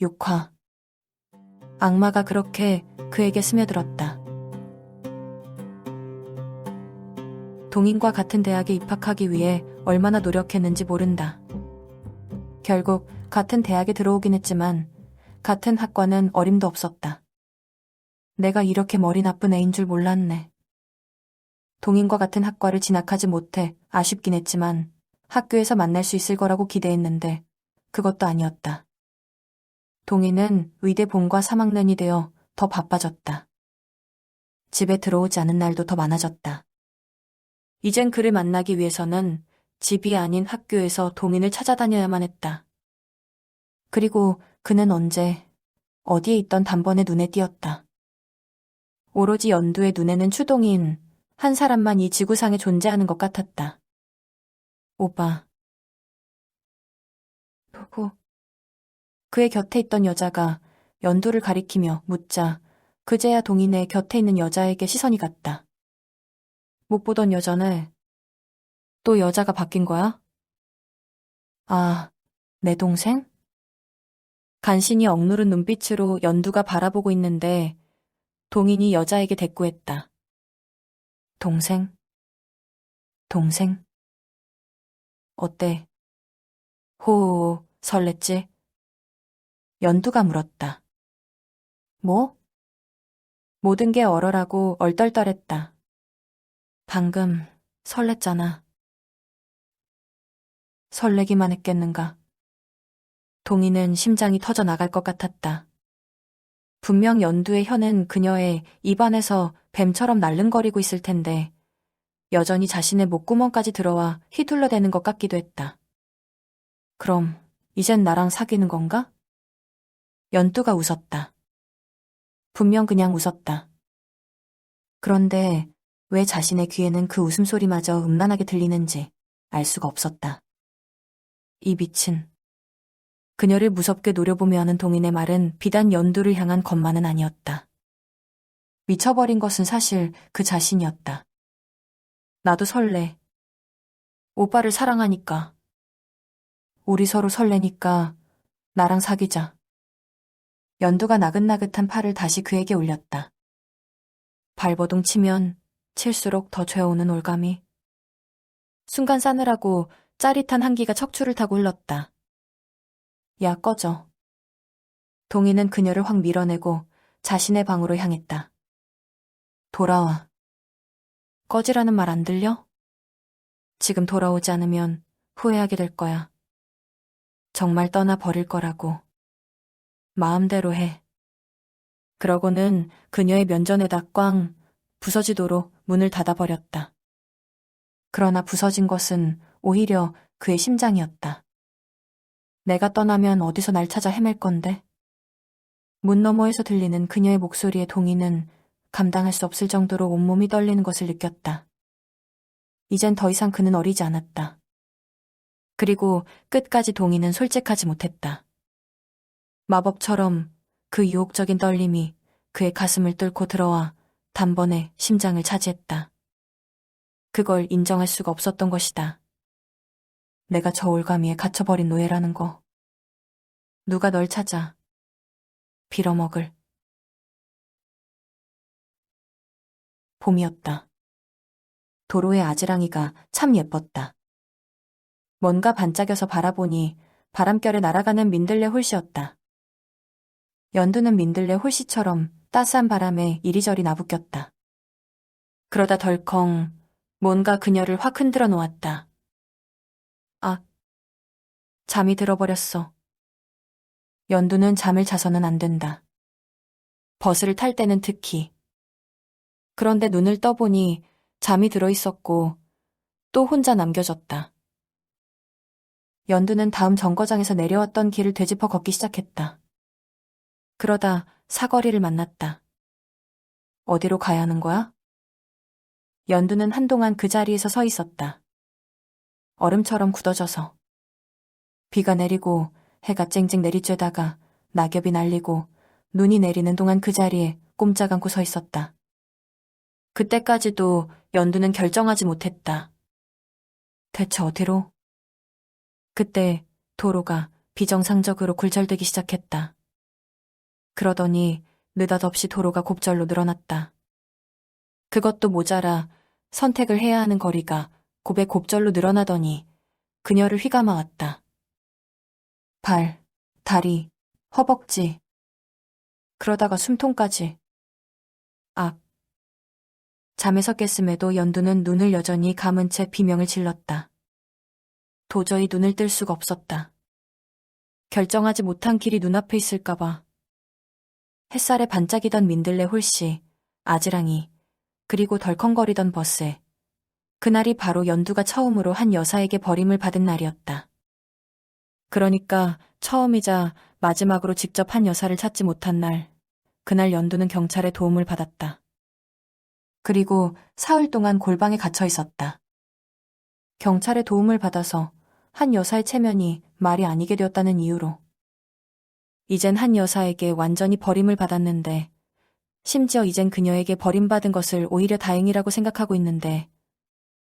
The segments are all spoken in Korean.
6화. 악마가 그렇게 그에게 스며들었다. 동인과 같은 대학에 입학하기 위해 얼마나 노력했는지 모른다. 결국 같은 대학에 들어오긴 했지만 같은 학과는 어림도 없었다. 내가 이렇게 머리 나쁜 애인 줄 몰랐네. 동인과 같은 학과를 진학하지 못해 아쉽긴 했지만 학교에서 만날 수 있을 거라고 기대했는데 그것도 아니었다. 동인은 의대 본과 3학년이 되어 더 바빠졌다. 집에 들어오지 않은 날도 더 많아졌다. 이젠 그를 만나기 위해서는 집이 아닌 학교에서 동인을 찾아다녀야만 했다. 그리고 그는 언제 어디에 있던 단번에 눈에 띄었다. 오로지 연두의 눈에는 추동인 한 사람만 이 지구상에 존재하는 것 같았다. 오빠. 누구? 그의 곁에 있던 여자가 연두를 가리키며 묻자 그제야 동인의 곁에 있는 여자에게 시선이 갔다. 못 보던 여자네. 또 여자가 바뀐 거야? 아, 내 동생? 간신히 억누른 눈빛으로 연두가 바라보고 있는데 동인이 여자에게 대꾸했다. 동생? 동생? 어때? 호호, 설렜지? 연두가 물었다. 뭐? 모든 게 얼얼하고 얼떨떨했다. 방금 설렜잖아. 설레기만 했겠는가. 동이는 심장이 터져 나갈 것 같았다. 분명 연두의 혀는 그녀의 입안에서 뱀처럼 날름거리고 있을 텐데 여전히 자신의 목구멍까지 들어와 휘둘러대는 것 같기도 했다. 그럼 이젠 나랑 사귀는 건가? 연두가 웃었다. 분명 그냥 웃었다. 그런데 왜 자신의 귀에는 그 웃음소리마저 음란하게 들리는지 알 수가 없었다. 이 빛은 그녀를 무섭게 노려보며 하는 동인의 말은 비단 연두를 향한 것만은 아니었다. 미쳐버린 것은 사실 그 자신이었다. 나도 설레. 오빠를 사랑하니까. 우리 서로 설레니까 나랑 사귀자. 연두가 나긋나긋한 팔을 다시 그에게 올렸다. 발버둥 치면 칠수록 더 죄어오는 올감이. 순간 싸늘하고 짜릿한 한기가 척추를 타고 흘렀다. 야, 꺼져. 동희는 그녀를 확 밀어내고 자신의 방으로 향했다. 돌아와. 꺼지라는 말 안 들려? 지금 돌아오지 않으면 후회하게 될 거야. 정말 떠나버릴 거라고. 마음대로 해. 그러고는 그녀의 면전에다 꽝 부서지도록 문을 닫아버렸다. 그러나 부서진 것은 오히려 그의 심장이었다. 내가 떠나면 어디서 날 찾아 헤맬 건데? 문 너머에서 들리는 그녀의 목소리에 동희는 감당할 수 없을 정도로 온몸이 떨리는 것을 느꼈다. 이젠 더 이상 그는 어리지 않았다. 그리고 끝까지 동희는 솔직하지 못했다. 마법처럼 그 유혹적인 떨림이 그의 가슴을 뚫고 들어와 단번에 심장을 차지했다. 그걸 인정할 수가 없었던 것이다. 내가 저 올가미에 갇혀버린 노예라는 거. 누가 널 찾아 빌어먹을. 봄이었다. 도로의 아지랑이가 참 예뻤다. 뭔가 반짝여서 바라보니 바람결에 날아가는 민들레 홀씨였다. 연두는 민들레 홀씨처럼 따스한 바람에 이리저리 나부꼈다. 그러다 덜컹 뭔가 그녀를 확 흔들어 놓았다. 아, 잠이 들어버렸어. 연두는 잠을 자서는 안 된다. 버스를 탈 때는 특히. 그런데 눈을 떠보니 잠이 들어있었고 또 혼자 남겨졌다. 연두는 다음 정거장에서 내려왔던 길을 되짚어 걷기 시작했다. 그러다 사거리를 만났다. 어디로 가야 하는 거야? 연두는 한동안 그 자리에서 서 있었다. 얼음처럼 굳어져서. 비가 내리고 해가 쨍쨍 내리쬐다가 낙엽이 날리고 눈이 내리는 동안 그 자리에 꼼짝 않고 서 있었다. 그때까지도 연두는 결정하지 못했다. 대체 어디로? 그때 도로가 비정상적으로 굴절되기 시작했다. 그러더니 느닷없이 도로가 곱절로 늘어났다. 그것도 모자라 선택을 해야 하는 거리가 곱에 곱절로 늘어나더니 그녀를 휘감아왔다. 발, 다리, 허벅지, 그러다가 숨통까지. 악. 잠에서 깼음에도 연두는 눈을 여전히 감은 채 비명을 질렀다. 도저히 눈을 뜰 수가 없었다. 결정하지 못한 길이 눈앞에 있을까봐. 햇살에 반짝이던 민들레 홀씨, 아지랑이, 그리고 덜컹거리던 버스. 그날이 바로 연두가 처음으로 한 여사에게 버림을 받은 날이었다. 그러니까 처음이자 마지막으로 직접 한 여사를 찾지 못한 날, 그날 연두는 경찰의 도움을 받았다. 그리고 사흘 동안 골방에 갇혀 있었다. 경찰의 도움을 받아서 한 여사의 체면이 말이 아니게 되었다는 이유로. 이젠 한 여사에게 완전히 버림을 받았는데, 심지어 이젠 그녀에게 버림받은 것을 오히려 다행이라고 생각하고 있는데,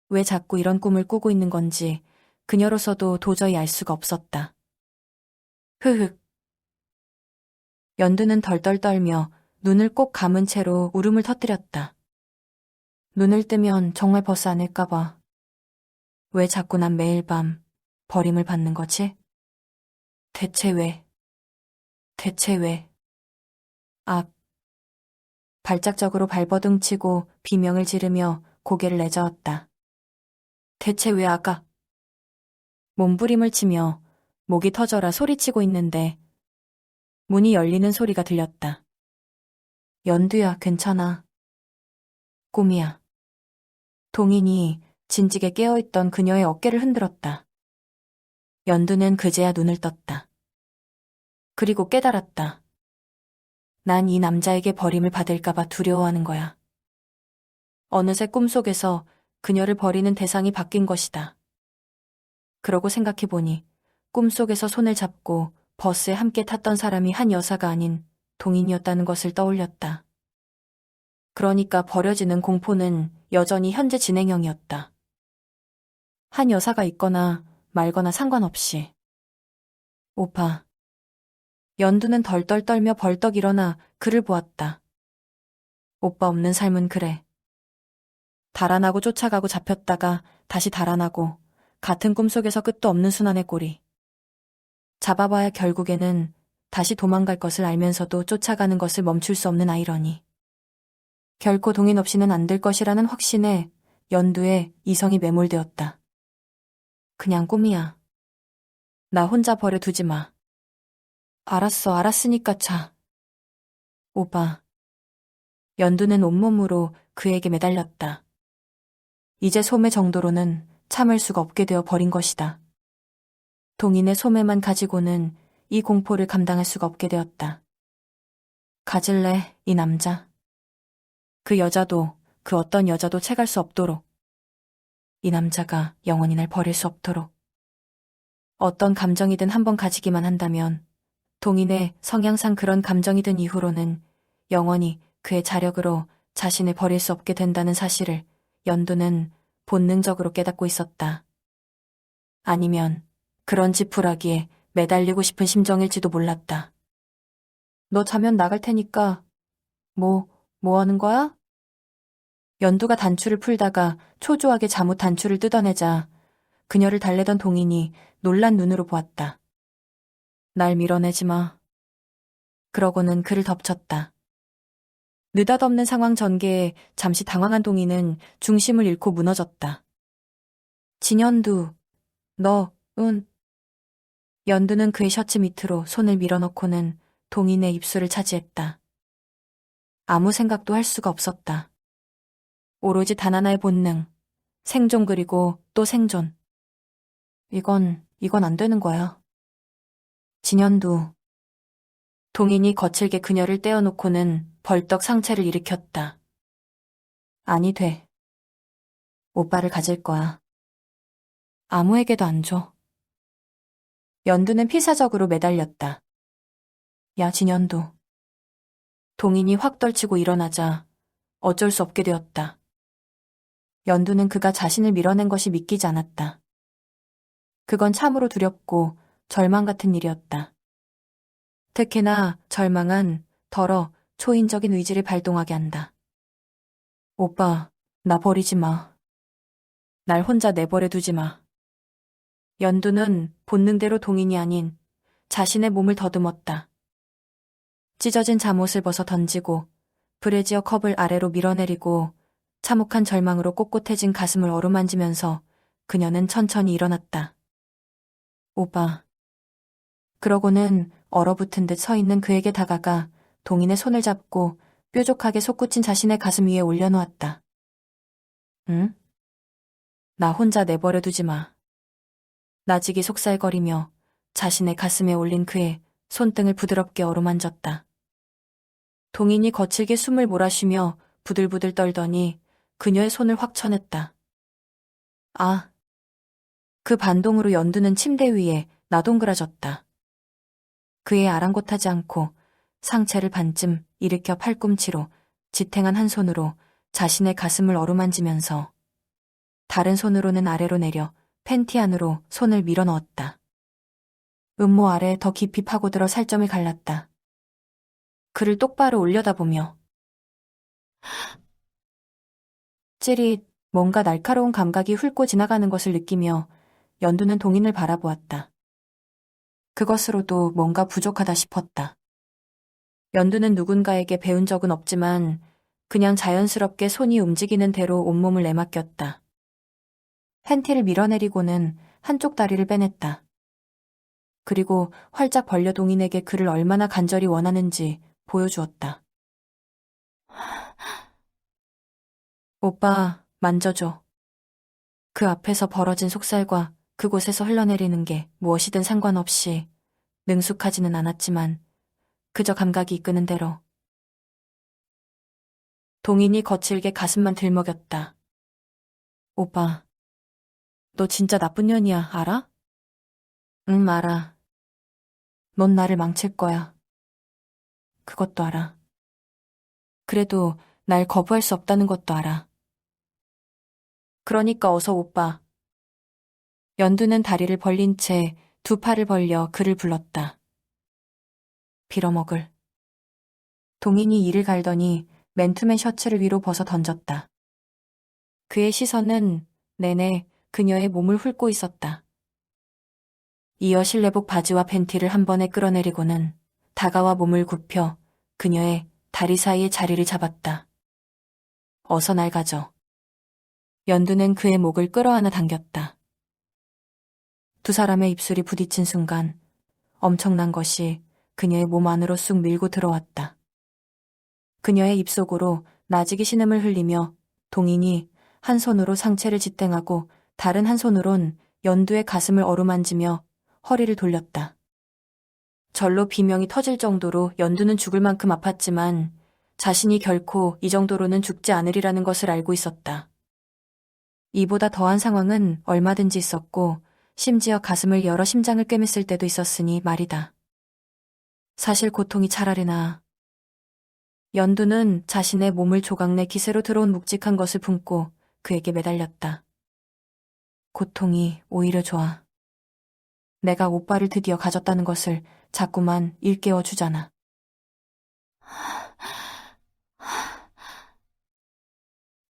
왜 자꾸 이런 꿈을 꾸고 있는 건지 그녀로서도 도저히 알 수가 없었다. 흐흑. 연두는 덜덜 떨며 눈을 꼭 감은 채로 울음을 터뜨렸다. 눈을 뜨면 정말 버스 아닐까봐. 왜 자꾸 난 매일 밤 버림을 받는 거지? 대체 왜? 대체 왜? 악. 발작적으로 발버둥 치고 비명을 지르며 고개를 내저었다. 대체 왜 아까? 몸부림을 치며 목이 터져라 소리치고 있는데 문이 열리는 소리가 들렸다. 연두야, 괜찮아. 꿈이야. 동인이 진지게 깨어있던 그녀의 어깨를 흔들었다. 연두는 그제야 눈을 떴다. 그리고 깨달았다. 난 이 남자에게 버림을 받을까봐 두려워하는 거야. 어느새 꿈속에서 그녀를 버리는 대상이 바뀐 것이다. 그러고 생각해보니 꿈속에서 손을 잡고 버스에 함께 탔던 사람이 한 여사가 아닌 동인이었다는 것을 떠올렸다. 그러니까 버려지는 공포는 여전히 현재 진행형이었다. 한 여사가 있거나 말거나 상관없이. 오빠. 연두는 덜덜 떨며 벌떡 일어나 그를 보았다. 오빠 없는 삶은 그래. 달아나고 쫓아가고 잡혔다가 다시 달아나고 같은 꿈속에서 끝도 없는 순환의 꼴이. 잡아봐야 결국에는 다시 도망갈 것을 알면서도 쫓아가는 것을 멈출 수 없는 아이러니. 결코 동인 없이는 안 될 것이라는 확신에 연두에 이성이 매몰되었다. 그냥 꿈이야. 나 혼자 버려두지 마. 알았어, 알았으니까 자. 오빠. 연두는 온몸으로 그에게 매달렸다. 이제 소매 정도로는 참을 수가 없게 되어 버린 것이다. 동인의 소매만 가지고는 이 공포를 감당할 수가 없게 되었다. 가질래, 이 남자. 그 여자도, 그 어떤 여자도 채갈 수 없도록. 이 남자가 영원히 날 버릴 수 없도록. 어떤 감정이든 한번 가지기만 한다면 동인의 성향상 그런 감정이 든 이후로는 영원히 그의 자력으로 자신을 버릴 수 없게 된다는 사실을 연두는 본능적으로 깨닫고 있었다. 아니면 그런 지푸라기에 매달리고 싶은 심정일지도 몰랐다. 너 자면 나갈 테니까 뭐 하는 거야? 연두가 단추를 풀다가 초조하게 잠옷 단추를 뜯어내자 그녀를 달래던 동인이 놀란 눈으로 보았다. 날 밀어내지 마. 그러고는 그를 덮쳤다. 느닷없는 상황 전개에 잠시 당황한 동인은 중심을 잃고 무너졌다. 진연두, 응. 연두는 그의 셔츠 밑으로 손을 밀어넣고는 동인의 입술을 차지했다. 아무 생각도 할 수가 없었다. 오로지 단 하나의 본능, 생존 그리고 또 생존. 이건 안 되는 거야. 진연두. 동인이 거칠게 그녀를 떼어놓고는 벌떡 상체를 일으켰다. 아니 돼. 오빠를 가질 거야. 아무에게도 안 줘. 연두는 피사적으로 매달렸다. 야, 진연두. 동인이 확 떨치고 일어나자 어쩔 수 없게 되었다. 연두는 그가 자신을 밀어낸 것이 믿기지 않았다. 그건 참으로 두렵고 절망 같은 일이었다. 특히나 절망은 더러 초인적인 의지를 발동하게 한다. 오빠, 나 버리지 마. 날 혼자 내버려 두지 마. 연두는 본능대로 동인이 아닌 자신의 몸을 더듬었다. 찢어진 잠옷을 벗어 던지고 브래지어 컵을 아래로 밀어내리고 참혹한 절망으로 꼿꼿해진 가슴을 어루만지면서 그녀는 천천히 일어났다. 오빠. 그러고는 얼어붙은 듯 서 있는 그에게 다가가 동인의 손을 잡고 뾰족하게 솟구친 자신의 가슴 위에 올려놓았다. 응? 나 혼자 내버려 두지 마. 나직이 속살거리며 자신의 가슴에 올린 그의 손등을 부드럽게 어루만졌다. 동인이 거칠게 숨을 몰아쉬며 부들부들 떨더니 그녀의 손을 확 쳐냈다. 아. 그 반동으로 연두는 침대 위에 나동그라졌다. 그의 아랑곳하지 않고 상체를 반쯤 일으켜 팔꿈치로 지탱한 한 손으로 자신의 가슴을 어루만지면서 다른 손으로는 아래로 내려 팬티 안으로 손을 밀어넣었다. 음모 아래 더 깊이 파고들어 살점을 갈랐다. 그를 똑바로 올려다보며 찌릿 뭔가 날카로운 감각이 훑고 지나가는 것을 느끼며 연두는 동인을 바라보았다. 그것으로도 뭔가 부족하다 싶었다. 연두는 누군가에게 배운 적은 없지만 그냥 자연스럽게 손이 움직이는 대로 온몸을 내맡겼다. 팬티를 밀어내리고는 한쪽 다리를 빼냈다. 그리고 활짝 벌려 동인에게 그를 얼마나 간절히 원하는지 보여주었다. 오빠, 만져줘. 그 앞에서 벌어진 속살과 그곳에서 흘러내리는 게 무엇이든 상관없이 능숙하지는 않았지만 그저 감각이 이끄는 대로. 동인이 거칠게 가슴만 들먹였다. 오빠, 너 진짜 나쁜 년이야, 알아? 응, 알아. 넌 나를 망칠 거야. 그것도 알아. 그래도 날 거부할 수 없다는 것도 알아. 그러니까 어서 오빠. 연두는 다리를 벌린 채 두 팔을 벌려 그를 불렀다. 빌어먹을. 동인이 이를 갈더니 맨투맨 셔츠를 위로 벗어 던졌다. 그의 시선은 내내 그녀의 몸을 훑고 있었다. 이어 실내복 바지와 팬티를 한 번에 끌어내리고는 다가와 몸을 굽혀 그녀의 다리 사이에 자리를 잡았다. 어서 날 가져. 연두는 그의 목을 끌어안아 당겼다. 두 사람의 입술이 부딪힌 순간 엄청난 것이 그녀의 몸 안으로 쑥 밀고 들어왔다. 그녀의 입속으로 나직이 신음을 흘리며 동인이 한 손으로 상체를 지탱하고 다른 한 손으론 연두의 가슴을 어루만지며 허리를 돌렸다. 절로 비명이 터질 정도로 연두는 죽을 만큼 아팠지만 자신이 결코 이 정도로는 죽지 않으리라는 것을 알고 있었다. 이보다 더한 상황은 얼마든지 있었고 심지어 가슴을 열어 심장을 꿰맸을 때도 있었으니 말이다. 사실 고통이 차라리 나아. 연두는 자신의 몸을 조각내 기세로 들어온 묵직한 것을 품고 그에게 매달렸다. 고통이 오히려 좋아. 내가 오빠를 드디어 가졌다는 것을 자꾸만 일깨워 주잖아.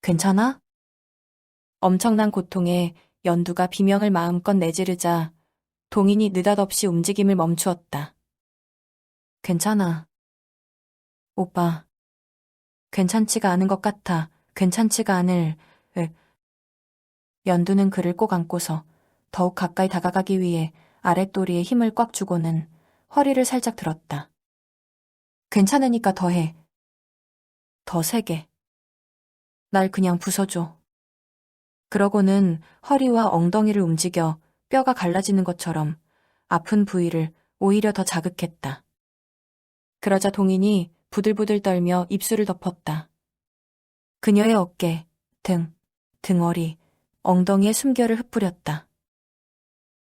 괜찮아? 엄청난 고통에 연두가 비명을 마음껏 내지르자 동인이 느닷없이 움직임을 멈추었다. 괜찮아. 오빠. 괜찮지가 않은 것 같아. 괜찮지가 않을... 연두는 그를 꼭 안고서 더욱 가까이 다가가기 위해 아랫도리에 힘을 꽉 주고는 허리를 살짝 들었다. 괜찮으니까 더 해. 더 세게. 날 그냥 부숴줘. 그러고는 허리와 엉덩이를 움직여 뼈가 갈라지는 것처럼 아픈 부위를 오히려 더 자극했다. 그러자 동인이 부들부들 떨며 입술을 덮었다. 그녀의 어깨, 등, 등허리, 엉덩이에 숨결을 흩뿌렸다.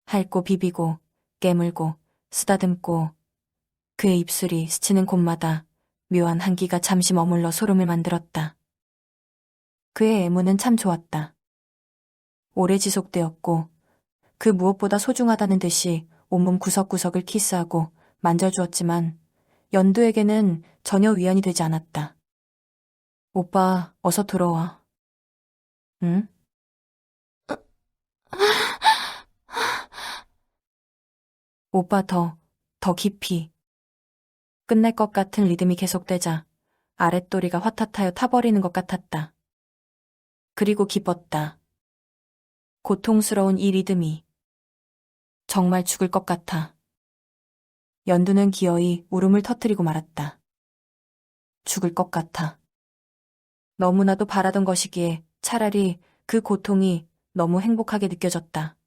핥고 비비고 깨물고 쓰다듬고 그의 입술이 스치는 곳마다 묘한 한기가 잠시 머물러 소름을 만들었다. 그의 애무는 참 좋았다. 오래 지속되었고 그 무엇보다 소중하다는 듯이 온몸 구석구석을 키스하고 만져주었지만 연두에게는 전혀 위안이 되지 않았다. 오빠, 어서 들어와. 응? 오빠 더 깊이. 끝날 것 같은 리듬이 계속되자 아랫도리가 화탓하여 타버리는 것 같았다. 그리고 기뻤다. 고통스러운 이 리듬이. 정말 죽을 것 같아. 연두는 기어이 울음을 터뜨리고 말았다. 죽을 것 같아. 너무나도 바라던 것이기에 차라리 그 고통이 너무 행복하게 느껴졌다.